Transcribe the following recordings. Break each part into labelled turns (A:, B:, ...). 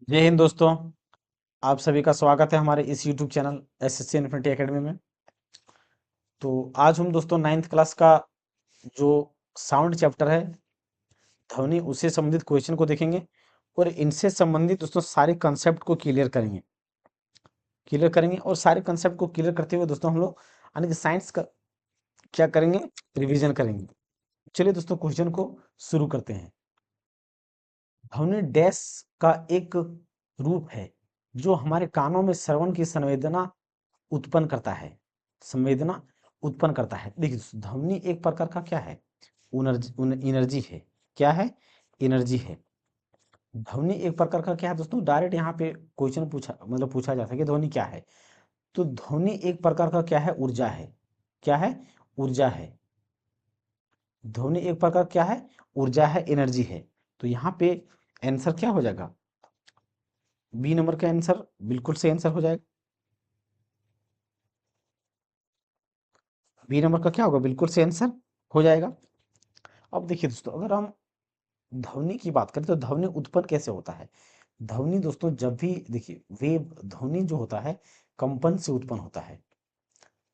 A: जय हिंद दोस्तों। आप सभी का स्वागत है हमारे इस YouTube channel SSC infinity academy में। तो आज हम दोस्तों नाइन्थ क्लास का जो साउंड चैप्टर है ध्वनि उससे संबंधित क्वेश्चन को देखेंगे और इनसे संबंधित दोस्तों सारे कंसेप्ट को क्लियर करेंगे और सारे कंसेप्ट को क्लियर करते हुए दोस्तों हम लोग यानी कि साइंस का क्या करेंगे, रिवीजन करेंगे। चलिए दोस्तों क्वेश्चन को शुरू करते हैं। ध्वनि डैश का एक रूप है जो हमारे कानों में श्रवण की संवेदना उत्पन्न करता है। संवेदना उत्पन्न करता है। देखिए दोस्तों, ध्वनि एक प्रकार का क्या है, एनर्जी है। क्या है? एनर्जी है। ध्वनि एक प्रकार का क्या है दोस्तों, डायरेक्ट यहाँ पे क्वेश्चन पूछा जा सके कि ध्वनि क्या है। तो ध्वनि एक प्रकार का क्या है, ऊर्जा है। क्या है? ऊर्जा है। ध्वनि एक प्रकार क्या है, ऊर्जा है, एनर्जी है। तो यहाँ पे आंसर क्या हो जाएगा, बी नंबर का आंसर बिल्कुल सही आंसर हो जाएगा। बी नंबर का क्या होगा, बिल्कुल सही आंसर हो जाएगा। अब देखिए दोस्तों, अगर हम ध्वनि की बात करें तो ध्वनि उत्पन्न कैसे होता है। ध्वनि दोस्तों जब भी देखिए वेव, ध्वनि जो होता है कंपन से उत्पन्न होता है।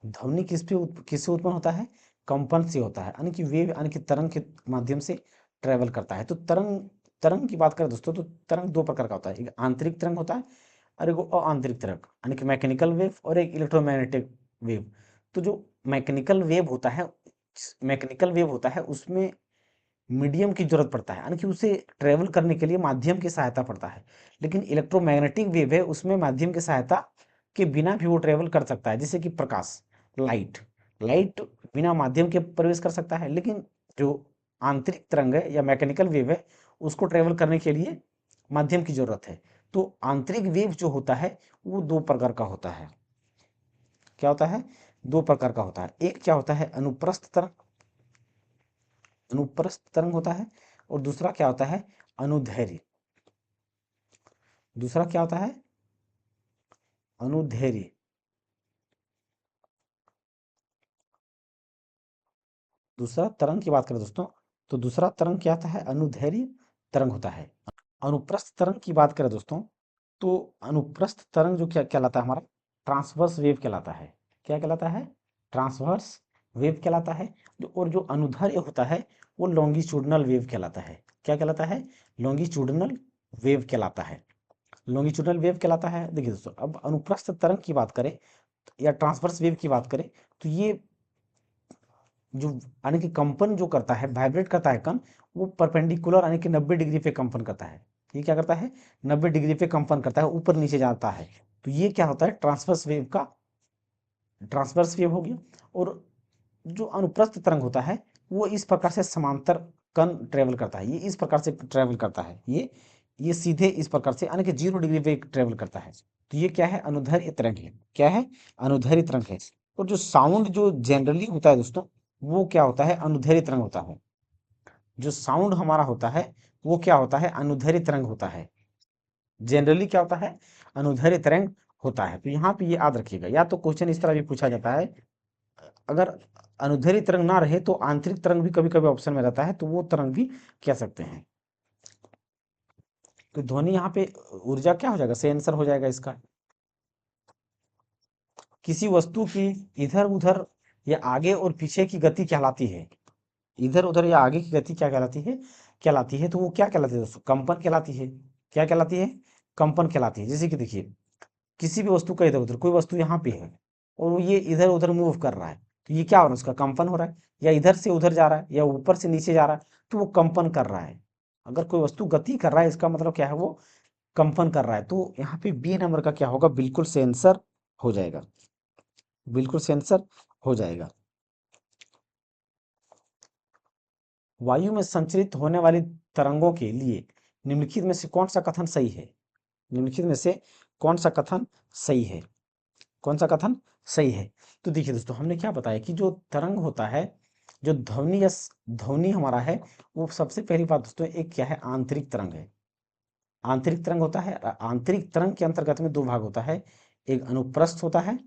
A: ध्वनि किससे उत्पन्न होता है, कंपन से होता है, यानी कि वेव यानी कि तरंग के माध्यम से ट्रेवल करता है। तो तरंग तरंग की बात करें दोस्तों तो तरंग दो प्रकार का होता है, एक आंतरिक तरंग होता है और एक अआंतरिक तरंग, यानी कि मैकेनिकल वेव और एक इलेक्ट्रोमैग्नेटिक वेव। तो जो मैकेनिकल वेव होता है उसमें मीडियम की जरूरत पड़ता है, यानी कि उसे ट्रेवल करने के लिए माध्यम की सहायता पड़ता है। लेकिन इलेक्ट्रोमैग्नेटिक वेव है, उसमें माध्यम की सहायता के बिना भी वो ट्रेवल कर सकता है, जैसे कि प्रकाश, लाइट। लाइट बिना माध्यम के प्रवेश कर सकता है, लेकिन जो आंतरिक तरंग है या मैकेनिकल वेव है उसको ट्रेवल करने के लिए माध्यम की जरूरत है। तो आंतरिक वेव जो होता है वो दो प्रकार का होता है। क्या होता है? दो प्रकार का होता है। एक क्या होता है, अनुप्रस्थ तरंग, अनुप्रस्थ तरंग होता है। और दूसरा क्या होता है, अनुदैर्ध्य। दूसरा क्या होता है, अनुदैर्ध्य। दूसरा तरंग की बात करें दोस्तों तो दूसरा तरंग क्या होता है, अनुदैर्ध्य तरंग होता है। अनुप्रस्थ तरंग की बात करें दोस्तों तो अनुप्रस्थ तरंग जो क्या कहलाता है, हमारा ट्रांसवर्स वेव कहलाता है। क्या कहलाता है? ट्रांसवर्स वेव कहलाता है। और जो अनुदैर्ध्य होता है वो लॉन्गिट्यूडनल वेव कहलाता है। क्या कहलाता है? लॉन्गिट्यूडनल वेव कहलाता है। लॉन्गिट्यूडनल वेव कहलाता है। देखिए दोस्तों, अब अनुप्रस्थ तरंग की बात करें या ट्रांसवर्स वेव की बात करें तो ये जो यानी कि कंपन जो करता है, वाइब्रेट करता है कण, वो परपेंडिकुलर यानी कि 90 डिग्री पे कंपन करता है। ये क्या करता है, 90 डिग्री पे कंपन करता है, ऊपर नीचे जाता है। तो ये क्या होता है, ट्रांसवर्स वेव हो गया। और जो अनुप्रस्थ तरंग होता है वो इस प्रकार से समांतर कण ट्रेवल करता है। ये इस प्रकार से ट्रेवल करता है, ये सीधे इस प्रकार से यानी कि 0 डिग्री पे ट्रेवल करता है। तो ये क्या है, अनुदैर्ध्य तरंग है। क्या है? अनुदैर्ध्य तरंग है। और जो साउंड जो जनरली होता है दोस्तों वो क्या होता है, अनुदैर्ध्य तरंग होता है। जो साउंड हमारा होता है वो क्या होता है, अनुदैर्ध्य तरंग होता है। जनरली क्या होता है, अनुदैर्ध्य तरंग होता है। तो यहाँ पे ये याद रखिएगा। या तो क्वेश्चन इस तरह भी पूछा जाता है, अगर अनुदैर्ध्य तरंग ना रहे तो आंतरिक तरंग भी कभी कभी ऑप्शन में रहता है, तो वो तरंग भी कह सकते हैं। तो ध्वनि यहाँ पे ऊर्जा क्या हो जाएगा, सही आंसर हो जाएगा इसका। किसी वस्तु की इधर उधर या आगे और पीछे की गति कहलाती है। इधर उधर या आगे की गति क्या कहलाती है, तो वो क्या कहलाती है दोस्तों, कंपन कहलाती है। क्या कहलाती है? कंपन कहलाती है। जैसे कि देखिए, किसी भी वस्तु का इधर उधर, कोई वस्तु यहाँ पे है और वो ये इधर उधर मूव कर रहा है, तो ये क्या हो रहा है, उसका कंपन हो रहा है। या इधर से उधर जा रहा है या ऊपर से नीचे जा रहा है, तो वो कंपन कर रहा है। अगर कोई वस्तु गति कर रहा है इसका मतलब क्या है, वो कंपन कर रहा है। तो यहाँ पे बी नंबर का क्या होगा, बिल्कुल से आंसर हो जाएगा। बिल्कुल से आंसर हो जाएगा। वायु में संचरित होने वाली तरंगों के लिए निम्नलिखित में से कौन सा कथन सही है। निम्नलिखित में से कौन सा कथन सही है, कौन सा कथन सही है। तो देखिए दोस्तों, हमने क्या बताया कि जो तरंग होता है, जो ध्वनि हमारा है, वो सबसे पहली बात दोस्तों एक क्या है, आंतरिक तरंग है। आंतरिक तरंग होता है। आंतरिक तरंग के अंतर्गत में दो भाग होता है, एक अनुप्रस्थ होता है।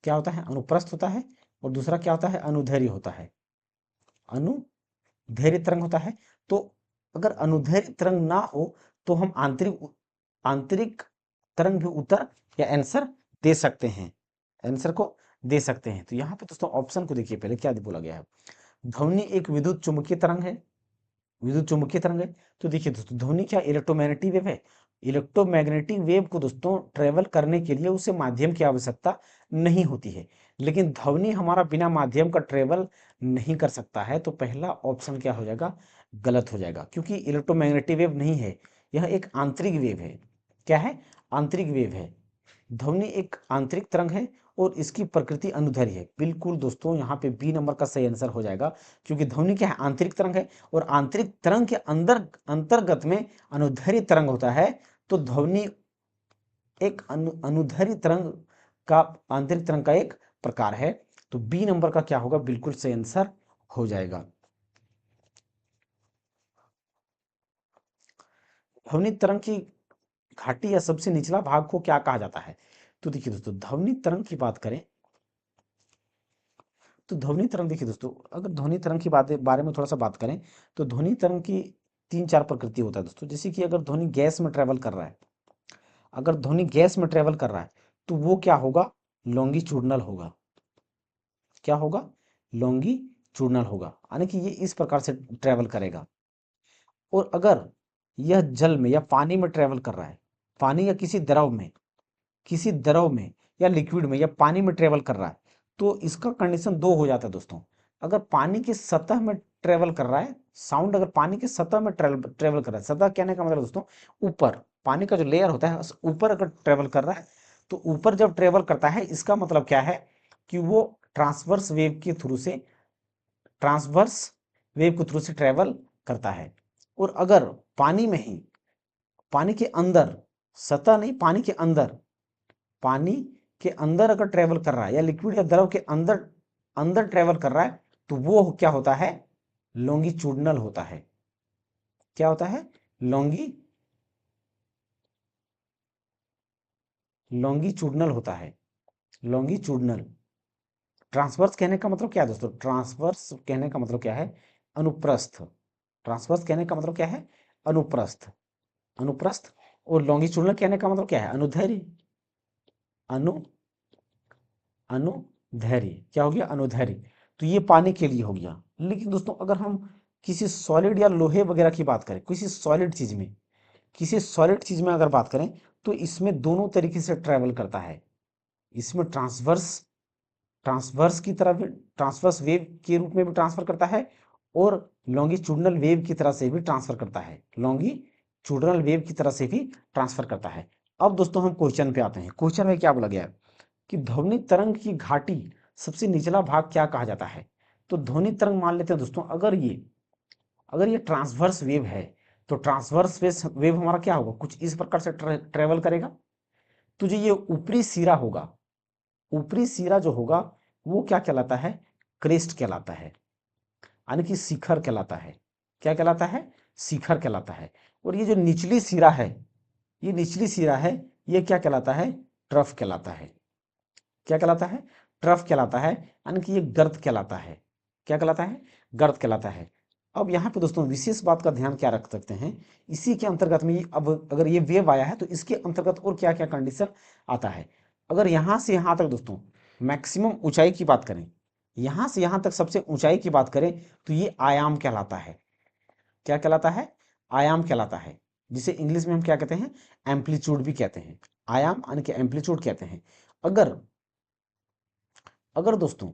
A: क्या होता है, अनुप्रस्थ होता है। और दूसरा क्या होता है, अनुदैर्ध्य होता है। अनुदैर्ध्य तरंग होता है। तो अगर अनुदैर्ध्य तरंग ना हो तो हम आंतरिक आंतरिक तरंग भी उत्तर या आंसर दे सकते हैं, आंसर को दे सकते हैं। तो यहाँ पे दोस्तों ऑप्शन को देखिए, पहले क्या बोला गया है, ध्वनि एक विद्युत चुंबकीय तरंग है, विद्युत चुंबकीय तरंग है। तो देखिए दोस्तों, ध्वनि क्या इलेक्ट्रोमैग्नेटिक वेव है? इलेक्ट्रोमैग्नेटिक वेव को दोस्तों ट्रेवल करने के लिए उसे माध्यम की आवश्यकता नहीं होती है, लेकिन ध्वनि हमारा बिना माध्यम का ट्रेवल नहीं कर सकता है। तो पहला ऑप्शन क्या हो जाएगा, गलत हो जाएगा, क्योंकि इलेक्ट्रोमैग्नेटिक वेव नहीं है, यह एक आंतरिक वेव है। क्या है? आंतरिक वेव है। ध्वनि एक आंतरिक तरंग है और इसकी प्रकृति अनुदैर्ध्य है। बिल्कुल दोस्तों, यहाँ पे बी नंबर का सही आंसर हो जाएगा, क्योंकि ध्वनि क्या है, आंतरिक तरंग है, और आंतरिक तरंग के अंदर अंतर्गत में अनुदैर्ध्य तरंग होता है। तो ध्वनि एक अनुदैर्ध्य तरंग का, आंतरिक तरंग का एक प्रकार है। तो बी नंबर का क्या होगा, बिल्कुल सही आंसर हो जाएगा। ध्वनि तरंग की घाटी या सबसे निचला भाग को क्या कहा जाता है? तो देखिए दोस्तों, ध्वनि तरंग की बात करें तो ध्वनि तरंग, देखिए दोस्तों, अगर ध्वनि तरंग की बारे में थोड़ा सा बात करें, तो ध्वनि तरंग की तीन चार प्रकृति होता है दोस्तों। जैसे कि अगर ध्वनि गैस में ट्रेवल कर रहा है, अगर ध्वनि गैस में ट्रेवल कर रहा है, तो वो क्या होगा, लॉन्गिट्यूडनल होगा। क्या होगा? लॉन्गिट्यूडनल होगा, यानी कि ये इस प्रकार से ट्रेवल करेगा। और अगर यह जल में या पानी में ट्रेवल कर रहा है, पानी या किसी द्रव में, किसी द्रव में या लिक्विड में या पानी में ट्रेवल कर रहा है, तो इसका कंडीशन दो हो जाता है दोस्तों। अगर पानी की सतह में ट्रेवल कर रहा है, साउंड अगर पानी की सतह में ट्रेवल कर रहा है, सतह कहने का मतलब दोस्तों ऊपर, पानी का जो लेयर होता है उस ऊपर अगर ट्रेवल कर रहा है, तो ऊपर जब ट्रेवल करता है, इसका मतलब क्या है कि वो ट्रांसवर्स वेव के थ्रू से, ट्रांसवर्स वेव के थ्रू से ट्रेवल करता है। और अगर पानी में ही, पानी के अंदर, सतह नहीं, पानी के अंदर, पानी के अंदर अगर ट्रेवल कर रहा है, या लिक्विड या द्रव के अंदर, अंदर ट्रेवल कर रहा है, तो वो क्या होता है, लॉन्गिट्यूडनल होता है। क्या होता है? लॉन्गी लॉन्गिट्यूडनल होता है, लॉन्गिट्यूडनल। ट्रांसवर्स कहने का मतलब क्या है दोस्तों? ट्रांसवर्स कहने का मतलब क्या है, अनुप्रस्थ। ट्रांसवर्स कहने का मतलब क्या है, अनुप्रस्थ, अनुप्रस्थ। और लॉन्गिट्यूडनल कहने का मतलब क्या है, अनुदैर्ध्य, अनु अनुदैर्ध्य। क्या हो गया? अनुदैर्ध्य। तो ये पानी के लिए हो गया। लेकिन दोस्तों, अगर हम किसी सॉलिड या लोहे वगैरह की बात करें, किसी सॉलिड चीज में, किसी सॉलिड चीज में अगर बात करें, तो इसमें दोनों तरीके से ट्रेवल करता है। इसमें ट्रांसवर्स, ट्रांसवर्स की तरह भी, ट्रांसवर्स वेव के रूप में भी ट्रांसफर करता है, और लॉन्गिट्यूडनल वेव की तरह से भी ट्रांसफर करता है, लॉन्गिट्यूडनल वेव की तरह से भी ट्रांसफर करता है। अब दोस्तों हम क्वेश्चन पे आते हैं। क्वेश्चन में क्या बोला गया है कि ध्वनि तरंग की घाटी सबसे निचला भाग क्या कहा जाता है? तो ध्वनि तरंग मान लेते हैं दोस्तों, अगर ये ट्रांसवर्स वेव है, तो ट्रांसवर्स वेव हमारा क्या होगा, कुछ इस प्रकार से ट्रेवल करेगा। तो जो ये ऊपरी सिरा होगा, ऊपरी सिरा जो होगा, वो क्या कहलाता है, क्रेस्ट कहलाता है, यानी कि शिखर कहलाता है। क्या कहलाता है? शिखर कहलाता है। और ये जो निचली सिरा है, ये निचली सिरा है, ये क्या कहलाता है, ट्रफ कहलाता है। क्या कहलाता है? ट्रफ कहलाता है, यानी कि ये गर्त कहलाता है। क्या कहलाता है? गर्त कहलाता है। अब यहाँ पे दोस्तों विशेष बात का ध्यान क्या रख सकते हैं, इसी के अंतर्गत में अब अगर ये वेव आया है, तो इसके अंतर्गत और क्या क्या कंडीशन आता है। अगर यहाँ से यहाँ तक दोस्तों मैक्सिमम ऊंचाई की बात करें, यहाँ से यहाँ तक सबसे ऊंचाई की बात करें, तो ये आयाम कहलाता है। क्या कहलाता है? आयाम कहलाता है, जिसे इंग्लिश में हम क्या कहते हैं, एम्पलीट्यूड भी कहते हैं। आयाम यानी कि एम्पलीट्यूड कहते हैं। अगर अगर दोस्तों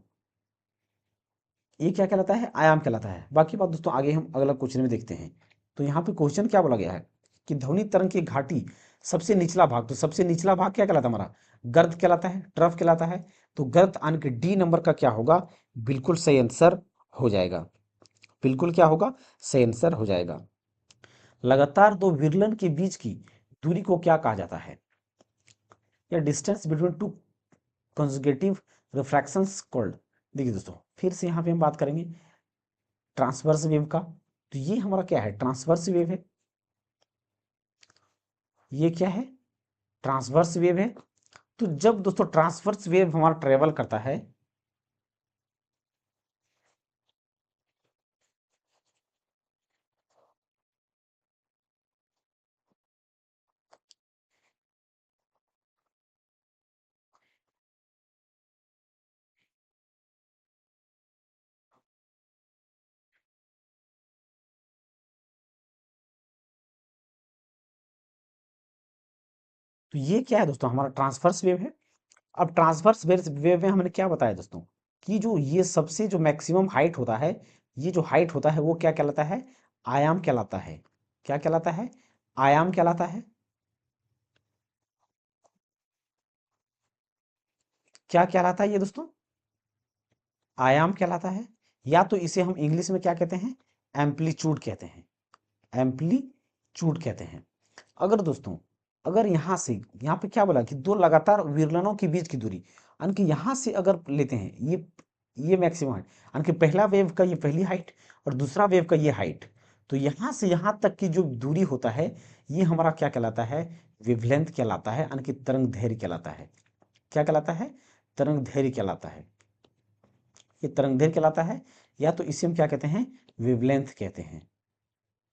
A: ये क्या कहलाता है, आयाम कहलाता है। बाकी बात दोस्तों आगे हम अगला क्वेश्चन में देखते हैं। तो यहाँ पे क्वेश्चन क्या बोला गया है कि ध्वनि तरंग की घाटी सबसे निचला भाग, तो सबसे निचला भाग क्या कहलाता है हमारा, गर्त कहलाता है, ट्रफ कहलाता है। तो गर्त आन के डी नंबर का क्या होगा, बिल्कुल सही आंसर हो जाएगा। बिल्कुल क्या होगा, सही आंसर हो जाएगा। लगातार दो विरलन के बीच की दूरी को क्या कहा जाता है, या distance between two consecutive refractions called. देखिए दोस्तों, फिर से यहाँ पे हम बात करेंगे ट्रांसवर्स वेव का। तो ये हमारा क्या है, ट्रांसवर्स वेव है। ये क्या है, ट्रांसवर्स वेव है। तो जब दोस्तों ट्रांसवर्स वेव हमारा ट्रेवल करता है, तो ये क्या है दोस्तों, हमारा ट्रांसवर्स वेव है। अब ट्रांसवर्स वेव में हमने क्या बताया दोस्तों, कि जो ये सबसे जो मैक्सिमम हाइट होता है, ये जो हाइट होता है वो क्या कहलाता है, आयाम कहलाता है। क्या कहलाता है, आयाम कहलाता है। क्या कहलाता है ये दोस्तों, आयाम कहलाता है। या तो इसे हम इंग्लिश में क्या कहते हैं, एम्पलीट्यूड कहते हैं, एम्पलीट्यूड कहते हैं। अगर दोस्तों, अगर यहाँ से यहाँ पे क्या बोला कि दो लगातार विरलनों के बीच की दूरी, यानी कि यहाँ से अगर लेते हैं ये मैक्सिमम है, यानी कि पहला वेव का ये पहली हाइट और दूसरा वेव का ये हाइट, तो यहाँ से यहाँ तक की जो दूरी होता है ये हमारा क्या कहलाता है, वेवलेंथ कहलाता है, यानी कि तरंग दैर्घ्य कहलाता है। क्या कहलाता है, तरंग दैर्घ्य कहलाता है। ये तरंग दैर्घ्य कहलाता है, या तो इसे हम क्या कहते हैं, वेवलेंथ कहते हैं।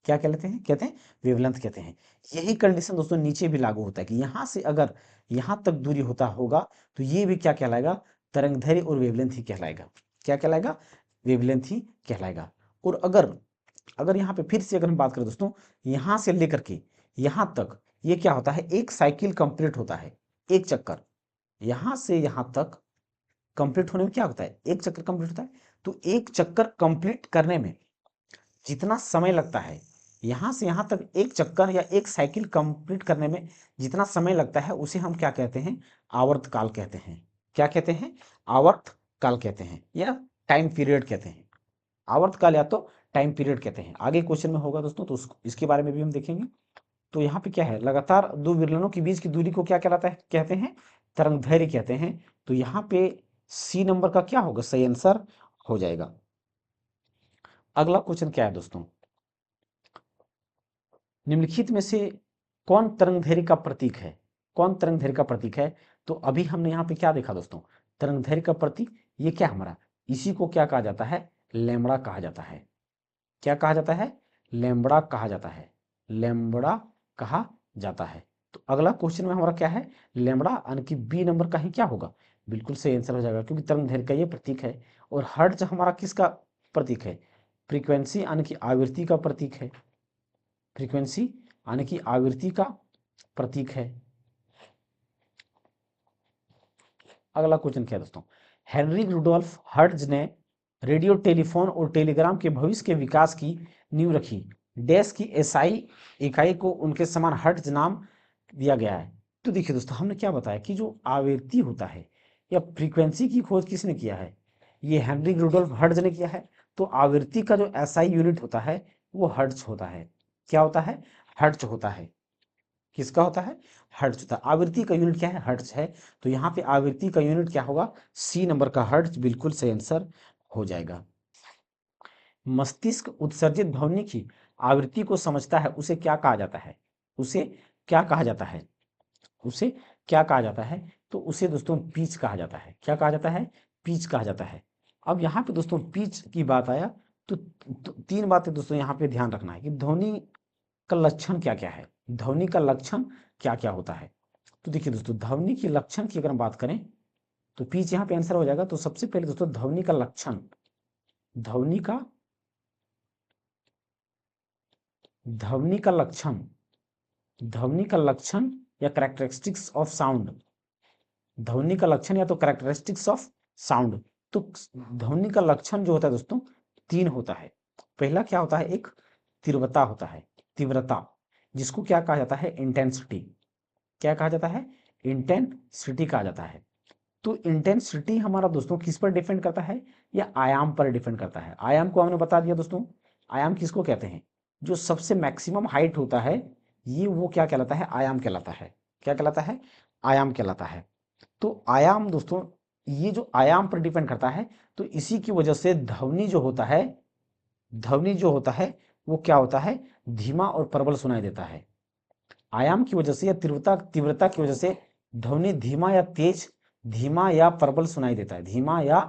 A: क्या कहते हैं वेवलेंथ कहते हैं। यही कंडीशन दोस्तों नीचे भी लागू होता है कि यहाँ से अगर यहाँ तक दूरी होता होगा तो ये भी क्या कहलाएगा, तरंगदैर्घ्य और वेवलेंथ ही कहलाएगा। क्या कहलाएगा, वेवलेंथ ही कहलाएगा। और अगर अगर यहाँ पे फिर से अगर हम बात करें दोस्तों, यहाँ से लेकर के यहाँ तक ये क्या होता है, एक साइकिल कंप्लीट होता है, एक चक्कर यहाँ से यहाँ तक कंप्लीट होने में क्या होता है, एक चक्कर कंप्लीट होता है। तो एक चक्कर कंप्लीट करने में जितना समय लगता है, यहाँ से यहाँ तक एक चक्कर या एक साइकिल कंप्लीट करने में जितना समय लगता है उसे हम क्या कहते हैं, आवर्तकाल कहते हैं। क्या कहते हैं, आवर्तकाल कहते हैं, या टाइम पीरियड कहते हैं। आवर्तकाल या तो टाइम पीरियड कहते हैं। आगे क्वेश्चन में होगा दोस्तों, तो इसके बारे में भी हम देखेंगे। तो यहाँ पे क्या है, लगातार दो विरलनों के बीच की दूरी को क्या कहलाता है, कहते हैं तरंगदैर्घ्य कहते हैं। तो यहाँ पे सी नंबर का क्या होगा, सही आंसर हो जाएगा। अगला क्वेश्चन क्या है दोस्तों, निम्नलिखित में से कौन तरंगदैर्घ्य का प्रतीक है, कौन तरंगदैर्घ्य का प्रतीक है। तो अभी हमने यहाँ पे क्या देखा दोस्तों, तरंगदैर्घ्य का प्रतीक ये क्या हमारा, इसी को क्या कहा जाता है, लैम्बडा कहा जाता है। क्या कहा जाता है, लैम्बडा कहा जाता है, लैम्बडा कहा जाता है। तो अगला क्वेश्चन में हमारा क्या है, लैम्बडा यानी कि बी नंबर का ही क्या होगा, बिल्कुल सही आंसर हो जाएगा, क्योंकि तरंगदैर्घ्य का ये प्रतीक है। और हर्ट्ज हमारा किसका प्रतीक है, फ्रीक्वेंसी यानी कि आवृत्ति का प्रतीक है, फ्रीक्वेंसी यानी कि आवृत्ति का प्रतीक है। अगला क्वेश्चन क्या है दोस्तों, हेनरी रुडोल्फ हर्ट्ज ने रेडियो, टेलीफोन और टेलीग्राम के भविष्य के विकास की नींव रखी। डैश की एसआई इकाई को उनके समान हर्ट्ज नाम दिया गया है। तो देखिए दोस्तों, हमने क्या बताया कि जो आवृत्ति होता है या फ्रीक्वेंसी की खोज किसने किया है, ये हेनरी रुडोल्फ हर्ट्ज ने किया है। तो आवृत्ति का जो एसआई यूनिट होता है वो हर्ट्ज होता है। क्या होता है, हर्ट्ज होता है। किसका होता है, हर्ट्ज होता है। आवृत्ति का यूनिट क्या है, हर्ट्ज है। तो यहाँ पे आवृत्ति का यूनिट क्या होगा, सी नंबर का हर्ट्ज बिल्कुल सही आंसर हो जाएगा। मस्तिष्क उत्सर्जित ध्वनि की आवृत्ति को समझता है, उसे क्या कहा जाता है, उसे क्या कहा जाता है, उसे क्या कहा जाता है। तो उसे दोस्तों पीच कहा जाता है। क्या कहा जाता है, पीच कहा जाता है। अब यहाँ पे दोस्तों पीच की बात आया तो तीन बातें दोस्तों यहाँ पे ध्यान रखना है कि ध्वनि का लक्षण क्या क्या है, ध्वनि का लक्षण क्या क्या होता है। तो देखिए दोस्तों, ध्वनि के लक्षण की अगर हम बात करें तो पीच यहाँ पे आंसर हो जाएगा। तो सबसे पहले दोस्तों ध्वनि का लक्षण, ध्वनि का ध्वनि का लक्षण, ध्वनि का लक्षण या कैरेक्टरिस्टिक्स ऑफ साउंड, ध्वनि का लक्षण या तो कैरेक्टरिस्टिक्स ऑफ साउंड। तो ध्वनि का लक्षण जो होता है दोस्तों तीन होता है। पहला क्या होता है, एक तीव्रता होता है, तीव्रता, जिसको क्या कहा जाता है, इंटेंसिटी। क्या कहा जाता है, इंटेंसिटी कहा जाता है। तो इंटेंसिटी हमारा दोस्तों किस पर डिपेंड करता है, या आयाम पर डिपेंड करता है। आयाम को हमने बता दिया दोस्तों, आयाम किसको कहते हैं, जो सबसे मैक्सिमम हाइट होता है ये वो क्या कहलाता है, आयाम कहलाता है। क्या कहलाता है, आयाम कहलाता है। तो आयाम दोस्तों, ये जो आयाम पर डिपेंड करता है, तो इसी की वजह से ध्वनि जो होता है, ध्वनि जो होता है वो क्या होता है, धीमा और प्रबल सुनाई देता है। आयाम की वजह से या तीव्रता तीव्रता की वजह से ध्वनि धीमा या तेज, धीमा या प्रबल सुनाई देता है, धीमा या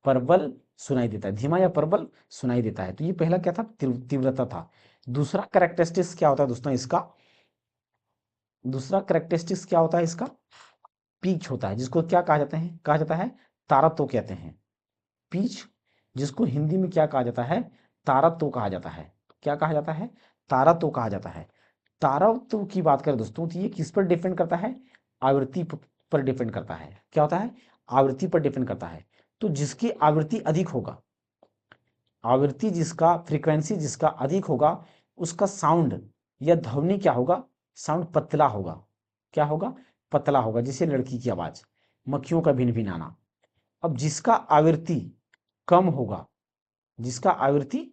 A: प्रबल सुनाई देता है, धीमा या प्रबल सुनाई देता है। तो ये पहला क्या था, तीव्रता था। दूसरा करेक्टरिस्टिक्स क्या होता है दोस्तों इसका, दूसरा करेक्टरिस्टिक्स क्या होता है इसका, पीच होता है, जिसको क्या कहा जाता है, कहा जाता है तारत्व कहते हैं। पीच, जिसको हिंदी में क्या कहा जाता है, तारत्व कहा जाता है। क्या कहा जाता है, तारत्व कहा जाता है। तारतम्य की बात करें दोस्तों तो ये किस पर डिपेंड करता है? आवृत्ति पर डिपेंड करता है। क्या होता है? आवृत्ति पर डिपेंड करता है। तो जिसकी आवृत्ति अधिक होगा, आवृत्ति जिसका, फ्रीक्वेंसी जिसका अधिक होगा, उसका साउंड या ध्वनि क्या होगा? साउंड पतला होगा। क्या होगा? पतला होगा। जैसे लड़की की आवाज, मक्खियों का भिन भिनाना। अब जिसका आवृत्ति कम होगा, जिसका आवृत्ति,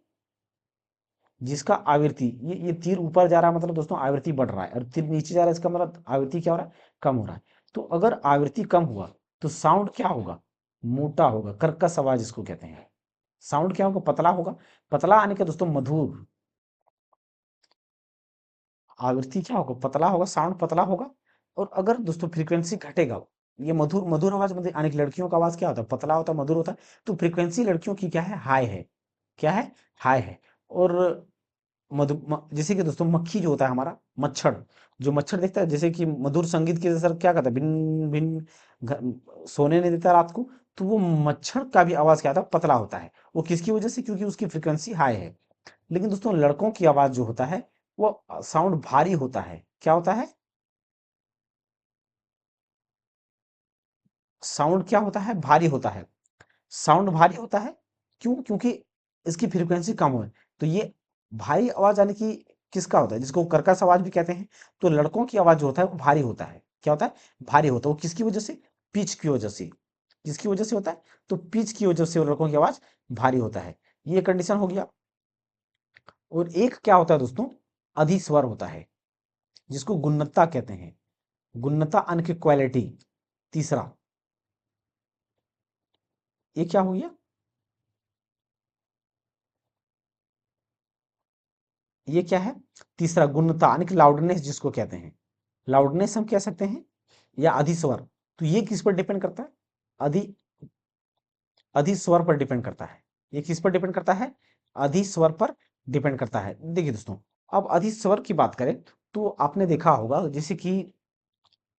A: जिसका आवृत्ति, ये तीर ऊपर जा रहा है मतलब दोस्तों आवृत्ति बढ़ रहा है, और तीर नीचे जा रहा है इसका मतलब आवृत्ति क्या हो रहा है? कम हो रहा है। तो अगर आवृत्ति कम हुआ तो साउंड क्या होगा? मोटा होगा, कर्कश आवाज जिसको कहते हैं। साउंड क्या होगा? पतला होगा। पतला आने का दोस्तों मधुर, आवृत्ति क्या होगा? पतला होगा, साउंड पतला होगा। और अगर दोस्तों फ्रीक्वेंसी घटेगा, ये मधुर, मधुर आवाज मतलब यानी कि लड़कियों का आवाज क्या होता है? पतला होता है, मधुर होता है। तो फ्रीक्वेंसी लड़कियों की क्या है? हाई है। क्या है? हाई है। और जैसे कि दोस्तों मक्खी जो होता है हमारा, मच्छर, जो मच्छर देखता है जैसे कि मधुर संगीत के जैसा क्या करता है? भिन भिन, सोने नहीं देता रात को। तो वो मच्छर का भी आवाज क्या होता है? पतला होता है। वो किसकी वजह से? क्योंकि उसकी फ्रीक्वेंसी हाई है। लेकिन दोस्तों लड़कों की आवाज जो होता है वो साउंड भारी होता है। क्या होता है? साउंड क्या होता है? भारी होता है। साउंड भारी होता है। क्यों? क्योंकि इसकी फ्रीक्वेंसी कम है। तो ये भारी आवाज यानी कि किसका होता है? जिसको कर्कश आवाज भी कहते हैं। तो लड़कों की आवाज जो होता है वो भारी होता है। क्या होता है? भारी होता है। वो किसकी वजह से? पिच की वजह से। किसकी वजह से होता है? तो पिच की वजह से लड़कों की आवाज भारी होता है। ये कंडीशन हो गया। और एक क्या होता है दोस्तों? अधिस्वर होता है, जिसको गुणवत्ता कहते हैं। गुणवत्ता यानी कि क्वालिटी। तीसरा, ये क्या हो गया? ये क्या है? तीसरा, गुणवत्ता यानी कि लाउडनेस जिसको कहते हैं। लाउडनेस हम कह सकते हैं, या अधिस्वर। तो ये किस पर डिपेंड करता है? अधि अधिस्वर पर डिपेंड करता है। ये किस पर डिपेंड करता है? अधिस्वर पर डिपेंड करता है। देखिए दोस्तों, अब अधिस्वर की बात करें तो आपने देखा होगा, जैसे कि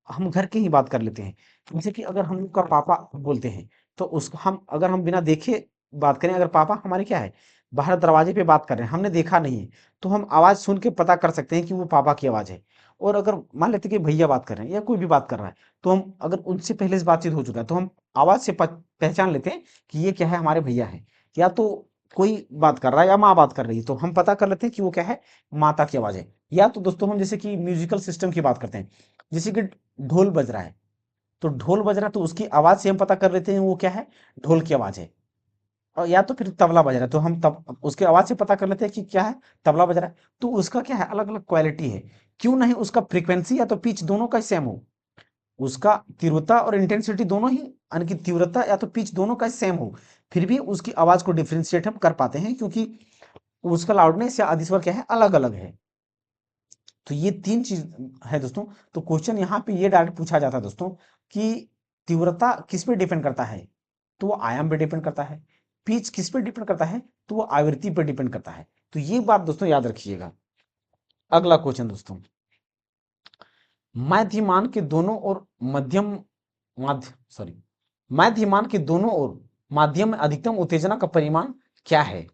A: हम घर की ही बात कर लेते हैं। जैसे कि अगर हम लोग का पापा बोलते हैं, तो उसको हम, अगर हम बिना देखे बात करें, अगर पापा हमारे क्या है, बाहर दरवाजे पे बात कर रहे हैं, हमने देखा नहीं है, तो हम आवाज सुन के पता कर सकते हैं कि वो पापा की आवाज है। और अगर मान लेते हैं कि भैया बात कर रहे हैं या कोई भी बात कर रहा है, तो हम अगर उनसे पहले से बातचीत हो चुका है, तो हम आवाज से पहचान लेते हैं कि ये क्या है, हमारे भैया है। या तो कोई बात कर रहा है या माँ बात कर रही है, तो हम पता कर लेते हैं कि वो क्या है, माता की आवाज है। या तो दोस्तों हम जैसे कि म्यूजिकल सिस्टम की बात करते हैं, जैसे कि ढोल बज रहा है, तो ढोल बज रहा है तो उसकी आवाज से हम पता कर लेते हैं वो क्या है, ढोल की आवाज है। और या तो फिर तबला बज रहा है, तो हम तब उसके आवाज से पता कर लेते हैं कि क्या है, तबला बज रहा है। तो उसका क्या है, अलग अलग क्वालिटी है। क्यों नहीं उसका फ्रीक्वेंसी या तो पिच दोनों का सेम हो, उसका तीव्रता और इंटेंसिटी दोनों ही, यानी कि तीव्रता या तो पिच दोनों का सेम हो, फिर भी उसकी आवाज को डिफ्रेंशिएट हम कर पाते हैं, क्योंकि उसका लाउडनेस या अधिस्वर क्या है, अलग अलग है। तो ये तीन चीज है दोस्तों। तो क्वेश्चन यहाँ पे ये डायरेक्ट पूछा जाता है दोस्तों कि तीव्रता किस पे डिपेंड करता है? तो वो आयाम पे डिपेंड करता है। पिच किस पे डिपेंड करता है? तो वो आवृत्ति पे डिपेंड करता है। तो ये बात दोस्तों याद रखिएगा। अगला क्वेश्चन दोस्तों, माध्यमान के दोनों ओर मध्यम, माध्य सॉरी माध्यमान के दोनों ओर माध्यम में अधिकतम उत्तेजना का परिमाण क्या है?